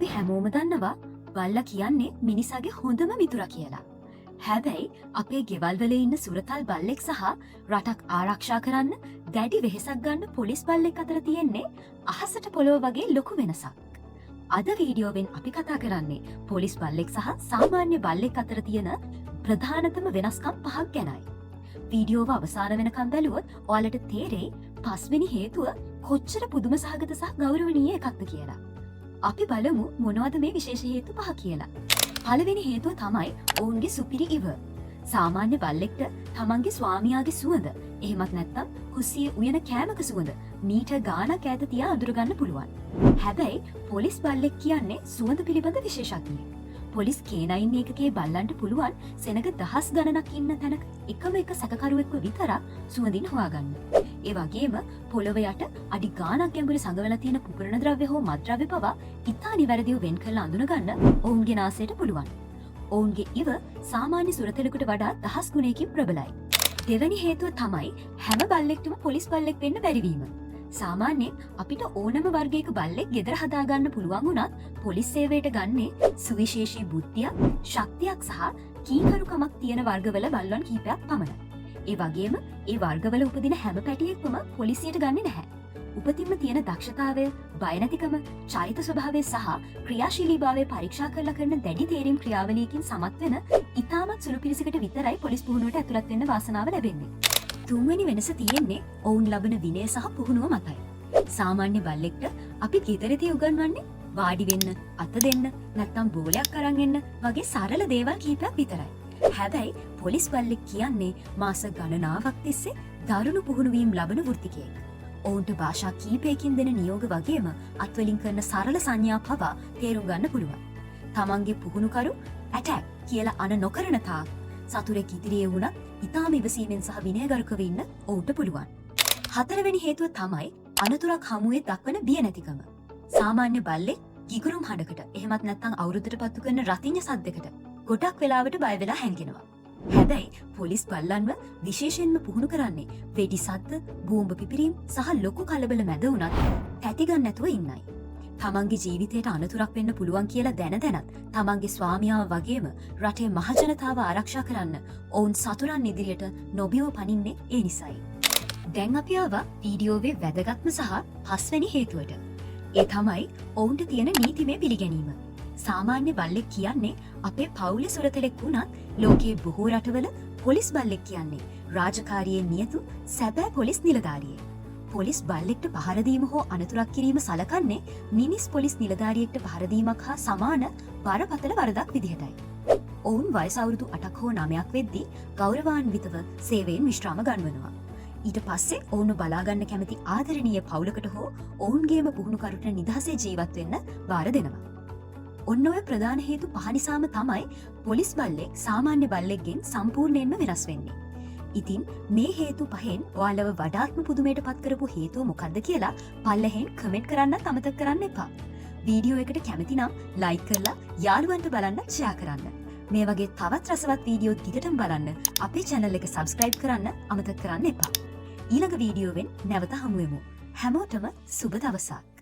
අපි හැමෝම දන්නවා බල්ලා කියන්නේ මිනිසාගේ හොඳම මිතුරා කියලා. හැබැයි අපේ ගෙවල්වල ඉන්න සුරතල් බල්ලෙක් සහ රටක් ආරක්ෂා කරන්න දැඩි වෙහෙසක් ගන්න පොලිස් බල්ලෙක් අතර තියෙන්නේ අහසට පොළොව වගේ ලොකු වෙනසක්. අද වීඩියෝවෙන් අපි කතා කරන්නේ පොලිස් බල්ලෙක් සහ සාමාන්‍ය බල්ලෙක් අතර තියෙන ප්‍රධානතම වෙනස්කම් 5ක් ගැනයි. වීඩියෝව අවසාන වෙනකම් බැලුවොත් ඔයාලට තේරෙයි 5 වෙනි හේතුව කොච්චර පුදුම සහගත සහ ගෞරවනීය එකක්ද කියලා. අපි බලමු මොනවද මේ විශේෂ හේතු 5 කියලා. පළවෙනි හේතුව තමයි ඔවුන්ගේ සුපිරි ඉව. සාමාන්‍ය බල්ලෙක්ට තමන්ගේ ස්වාමියාගේ සුවඳ, එහෙමත් නැත්නම් කුස්සියේ උයන කෑමක සුවඳ මීටර් ගාණක් ඈත තියා අඳුරගන්න පුළුවන්. හැබැයි පොලිස් බල්ලෙක් කියන්නේ සුවඳ පිළිබඳ විශේෂඥයෙක්. පොලිස් K9 එකකේ බල්ලන්ට පුළුවන් සෙනග දහස් ගණනක් ඉන්න තැනක එකම එක සැකකරුවෙක්ව විතරක් සුවඳින් හොයාගන්න. ඒ වගේම පොළොව යට අඩි ගාණක් ගැඹුරු සඟවලා තියෙන පුපුරන ද්‍රව්‍ය හෝ මත්ද්‍රව්‍ය පවා ඉතා නිවැරදිව වෙන් කරලා අඳුනගන්න ඔවුන්ගේ නාසයට පුළුවන්. ඔවුන්ගේ ඉව සාමාන්‍ය සුරතලෙකුට වඩා දහස් ගුණයකින් ප්‍රබලයි. දෙවැනි හේතුව තමයි හැම බල්ලෙක්ටම පොලිස් බල්ලෙක් වෙන්න බැරිවීම. සාමාන්‍යයෙන් අපිට ඕනම වර්ගයක බල්ලෙක් ගෙදර හදාගන්න පුළුවන් වුණත් පොලිස් සේවයට ගන්නේ සුවිශේෂී බුද්ධියක්, ශක්තියක් සහ කීකරුකමක් තියෙන වර්ගවල බල්ලන් කීපයක් පමණයි. ඒ වගේම ඒ වර්ගවල උපදින හැම පැටියෙක්ම පොලිසියට ගන්නේ නැහැ. උපතින්ම තියෙන දක්ෂතාවය, බය නැතිකම, චරිත ස්වභාවය සහ ක්‍රියාශීලීභාවය පරීක්ෂා කරලා කරන දැඩි තේරීම් ක්‍රියාවලියකින් සමත් වෙන ඉතාමත් සුළු පිරිසකට විතරයි පොලිස් පුහුණුවට ඇතුළත් වෙන්න වාසනාව ලැබෙන්නේ. තුන්වෙනි වෙනස තියෙන්නේ ඔවුන් ලබන විනය සහ පුහුණුව මතයි. සාමාන්‍ය බල්ලෙක්ට අපි ගෙදරදී උගන්වන්නේ වාඩි වෙන්න, අත දෙන්න, නැත්නම් බෝලයක් අරන් එන්න වගේ සරල දේවල් කීපයක් විතරයි. හැබැයි පොලිස් බල්ලෙක් කියන්නේ මාස ගණනාවක් තිස්සේ දරුණු පුහුණුවීම් ලබන වෘත්තිකයෙක්. ඔවුන්ට භාෂා කීපයකින් දෙන නියෝග වගේම අත්වලින් කරන සරල සංඥා පවා තේරුම් ගන්න පුළුවන්. තමන්ගේ පුහුණුකරු ඇටැක් කියලා අන නොකරන තාක් සතුරෙක් ඉදිරියේ වුණත් ඉතාම ඉවසීමෙන් සහ විනයගරුකව ඉන්න ඔවුන්ට පුළුවන්. හතරවෙනි හේතුව තමයි අනතුරක් හමුවේ දක්වන බිය නැතිකම. සාමාන්‍ය බල්ලෙක් ගිගුරුම් හඬකට, එහෙමත් නැත්නම් අවුරුද්දට පත්තු කරන රතිඤ්ඤ සද්දකට ගොඩක් වෙලාවට බය වෙලා හැංගෙනවා. හැබැයි පොලිස් බල්ලන්ව විශේෂයෙන්ම පුහුණු කරන්නේ වෙඩි සද්ද, බෝම්බ පිපිරීම් සහ ලොකු කලබල මැද වුණත් තැති ගන්න නැතුව ඉන්නයි. තමන්ගේ ජීවිතයට අනතුරක් වෙන්න පුළුවන් කියලා දැන දැනත් තමන්ගේ ස්වාමියාව වගේම රටේ මහජනතාව ආරක්ෂා කරන්න ඔවුන් සතුරන් ඉදිරියට නොබියව පනින්නේ ඒ නිසයි. දැන් අපි ආවා වීඩියෝවේ වැදගත්ම සහ 5 වෙනි හේතුවට. ඒ තමයි ඔවුන්ට තියෙන නීතිමය පිළිගැනීම. සාමාන්‍ය බල්ලෙක් කියන්නේ අපේ පවුලේ සුරතලෙක් වුණත් ලෝකයේ බොහෝ රටවල පොලිස් බල්ලෙක් කියන්නේ රාජකාරියේ නියතු සැබෑ පොලිස් නිලධාරියෙක්. පොලිස් බල්ලෙක්ට පහර දීම හෝ අනතුරක් කිරීම සලකන්නේ මිනිස් පොලිස් නිලධාරියෙක්ට පහර දීමක් හා සමාන බරපතල වරදක් විදිහටයි. ඔවුන් වයස අවුරුදු 8ක් හෝ 9ක් වෙද්දී ගෞරවාන්විතව සේවයෙන් විශ්‍රාම ගන්වනවා. ඊට පස්සේ ඔවුන් බලාගන්න කැමති ආදරණීය පවුලකට හෝ ඔවුන්ගේම පුහුණුකරුට නිදහසේ ජීවත් වෙන්න බාර දෙනවා. ඔන්න ඔය ප්‍රධාන හේතු 5 නිසාම තමයි පොලිස් බල්ලෙක් සාමාන්‍ය බල්ලෙක්ගෙන් සම්පූර්ණයෙන්ම වෙනස් වෙන්නේ. ඉතින් මේ හේතු 5න් ඔයාලව වඩාත්ම පුදුමයට පත් කරපු හේතුව මොකක්ද කියලා පල්ලෙහෙන් කමෙන්ට් කරන්නත් අමතක කරන්න එපා. වීඩියෝ එකට කැමති නම් ලයික් කරලා යාළුවන්ට බලන්න ෂෙයා කරන්න. මේ වගේ තවත් රසවත් වීඩියෝ දිගටම බලන්න අපේ channel එක subscribe කරන්න අමතක කරන්න එපා. ඊළඟ වීඩියෝවෙන් නැවත හමු වෙමු. හැමෝටම සුබ දවසක්.